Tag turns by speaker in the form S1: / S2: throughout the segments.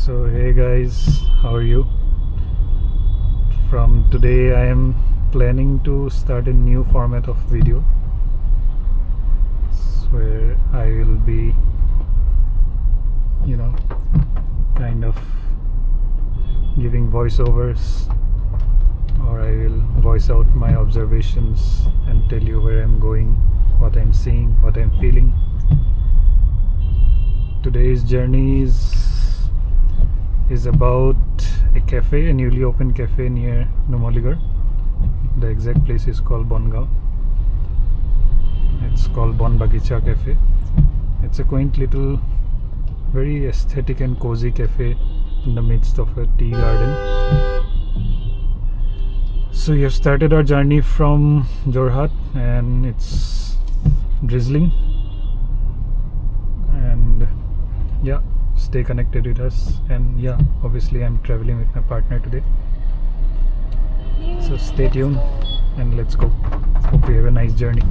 S1: So hey guys, how are you? From today I am planning to start a new format of video where I will be, kind of giving voiceovers, or I will voice out my observations and tell you where I'm going, what I'm seeing, what I'm feeling. Today's journey is about a cafe, a newly opened cafe near Numaligarh. The exact place is called Bongaon. It's called Bon Bagicha Cafe. It's a quaint little, very aesthetic and cozy cafe in the midst of a tea garden. So we have started our journey from Jorhat and it's drizzling. And yeah, stay connected with us. And yeah, obviously I'm traveling with my partner today. So stay tuned and let's go. Hope you have a nice journey.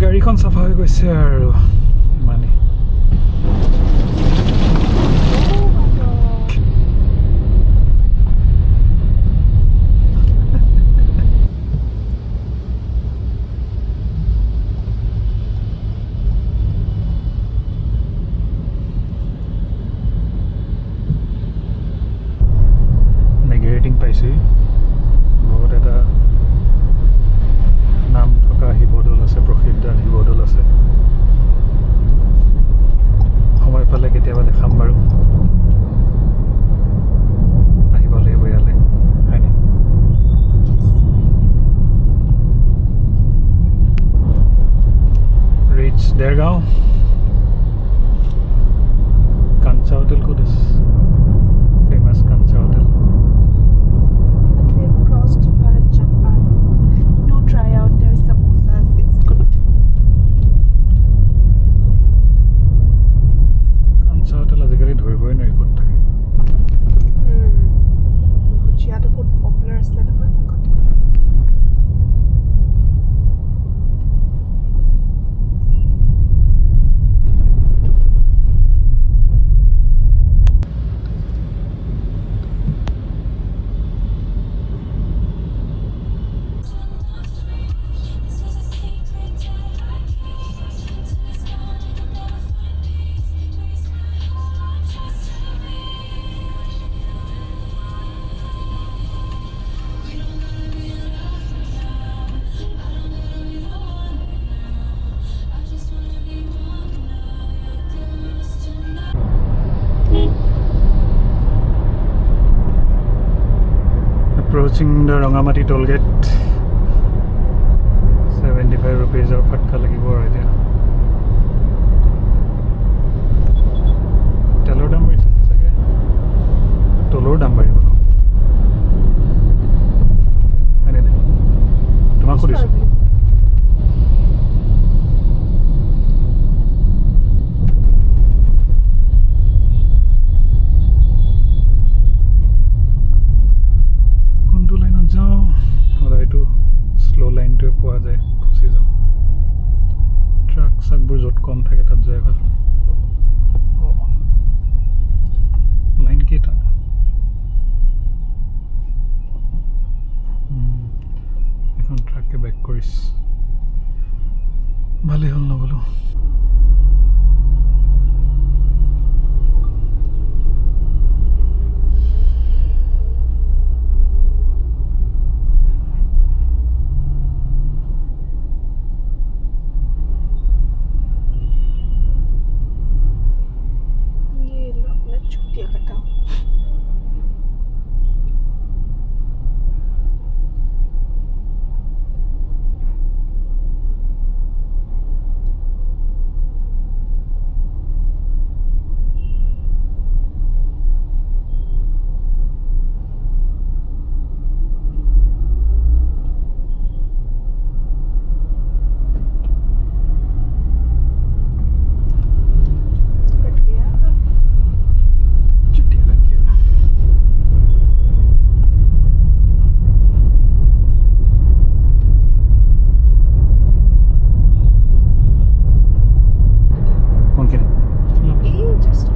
S1: গাড়ীখন চাফা হৈ গৈছে আৰু ইমানেই নেগেটিং পাইছোঁ বহুত এটা নাম থকা শিৱদৌল আছে, প্ৰসিদ্ধ শিৱদৌল আছে। সময় পালে কেতিয়াবা দেখাম বাৰু, আহিব লাগিব ইয়ালৈ, হয়নে? ৰিচ দেৰগাঁও। কাঞ্চা হোটেল ক'ত আছে? Famous Kancha hotel.
S2: Try out their samosas, it's good.
S1: Kancha hotel আজিকালি ধৰিবই নোৱাৰি ক'ত থাকে।
S2: ভুজিয়াটো বহুত পপুলাৰ আছিলে নহয় আগতে।
S1: Approaching the Rangamati toll gate. 75 rupees or fatka lagibo right there. Telor dam barise sage. Tolor dam baribo no. Ane ne. Tumak kodisu. Slow লাইনটোৱে পোৱা যায়, ফচি যাওঁ। ট্ৰাক চাকবোৰ য'ত কম থাকে তাত যোৱাই ভাল। লাইন কেইটা? ভালে হল না বলো
S2: ये लो अपना छुट्टियां कटाओ कट गया
S1: छुट्टियां लग गया कौन के
S2: ये just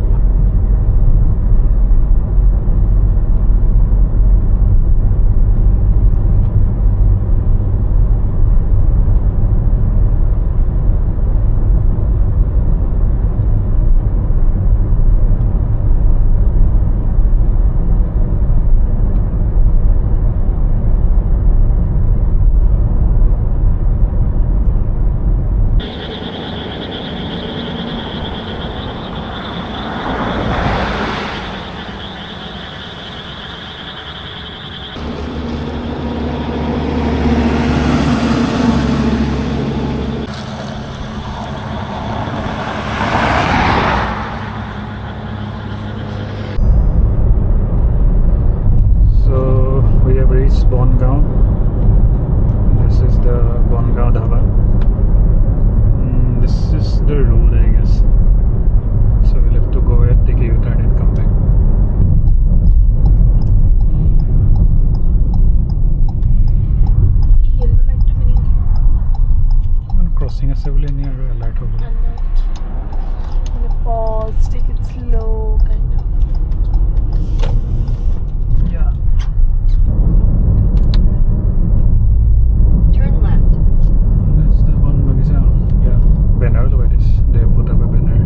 S1: So we have reached Bongaon. This is the Bongaon dhaba. This is the road, I guess. So we'll have to go ahead, take a U-turn and come back.
S2: Yellow light तो मिलेंगी
S1: When crossing a civil near a light over.
S2: and pause, take it slow, kind of.
S1: Yeah.
S3: Turn left.
S1: That's the Bon Bagicha. Yeah. Banner, look at this. They put up a banner.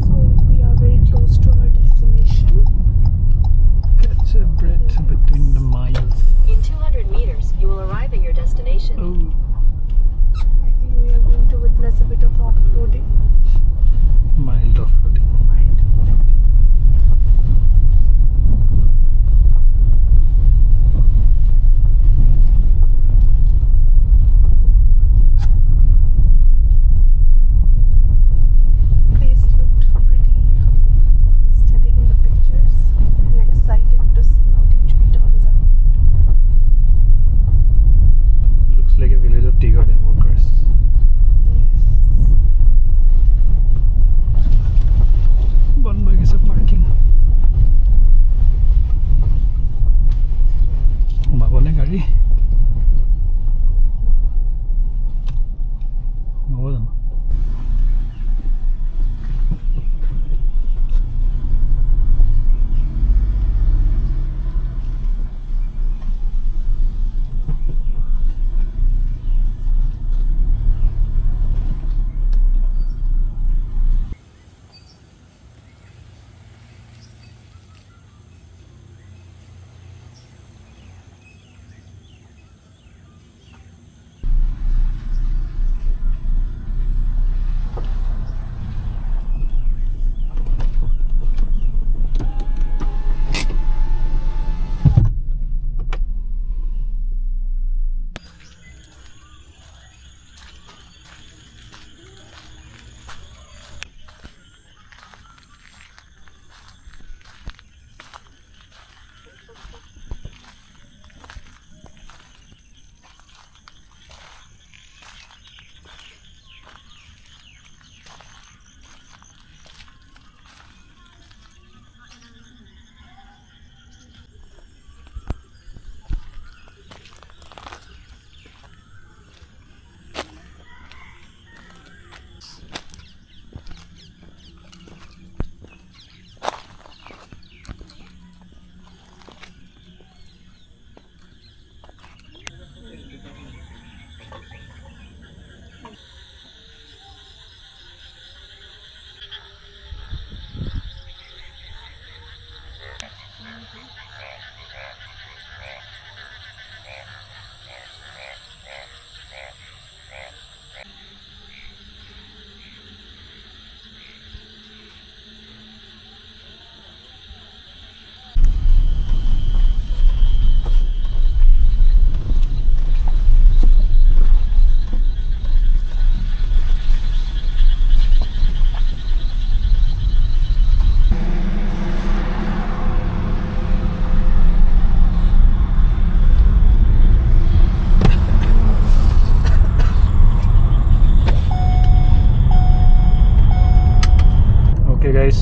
S2: So we are very close to our destination.
S1: Catch a breath between the miles.
S3: In 200 meters, you will arrive at your destination.
S1: Oh.
S2: I think we are going to witness a bit of off-roading.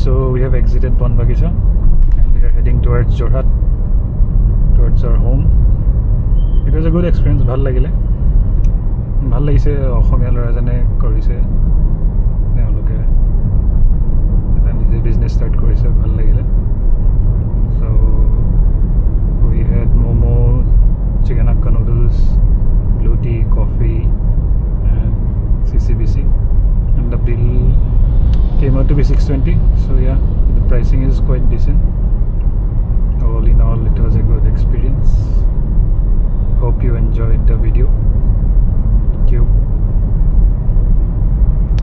S1: so we have exited Bon Bagicha and we are heading towards Jorhat, towards our home. It was a good experience. ভাল লাগিলে অসমীয়া ল'ৰাজনে কৰিছে, তেওঁলোকে এটা নিজে business start কৰিছে, ভাল লাগিলে. So we had momo, chicken hakka noodles, blue tea, coffee and CCBC, and the bill came out to be 620. So yeah, the pricing is quite decent. All in all, it was a good experience. Hope you enjoyed the video. Thank you.